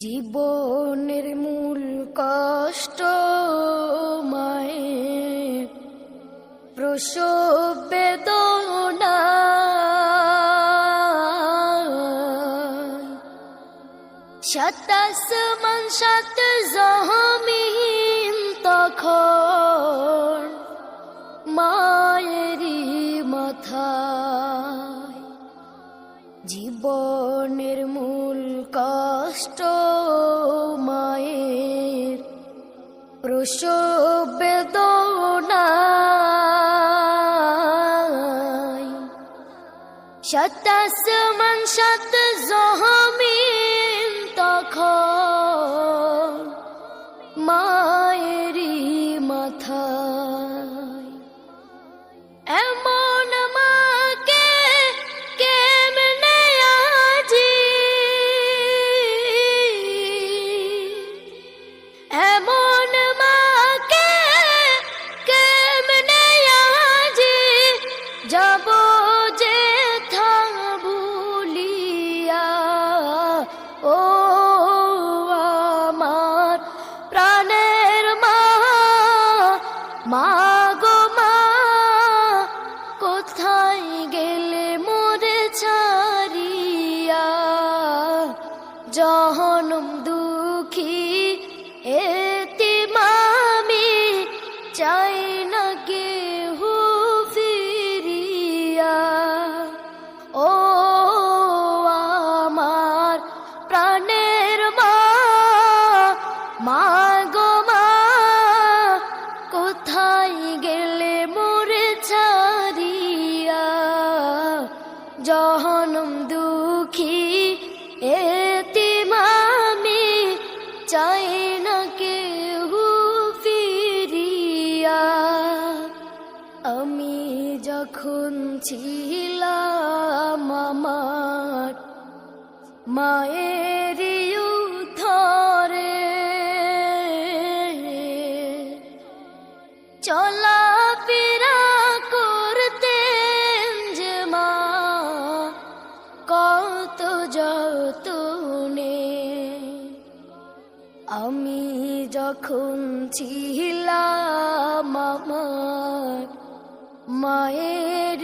জীবনের মূল কষ্ট মায়ের প্রসব বেদনা, সাত আসমান সাত জমিন তখন মায়েরই মাথায়। জীবনের মূল কষ্ট মায়ের প্রসব বেদনা, সাত আসমান সাত জমিন তখন মায়েরই মাথায়। এমন মাকে কেমনে আজি, এমন মাকে কেমনে আজি যাব যে থা ভুলিয়া। ও আমার প্রাণের মা, মা গো মা, কোথায় গেলে মোরে ছাড়িয়া। জনম দুঃখী এতিম আমি, চাই না কেহু ফিরিয়া। ও আমার প্রাণের মা, মা গো মা, কোথায় গেলে মোরে ছাড়িয়া। জনম দুঃখী এতিম আমি, চাই না কেহু ফিরিয়া। আমি যখন ছিলাম আমার মায়ের উদ্ধরে, চলা ফেরা করতেন যে মা কত যতনে। আমি যখন ছিলাম আমার মায়ের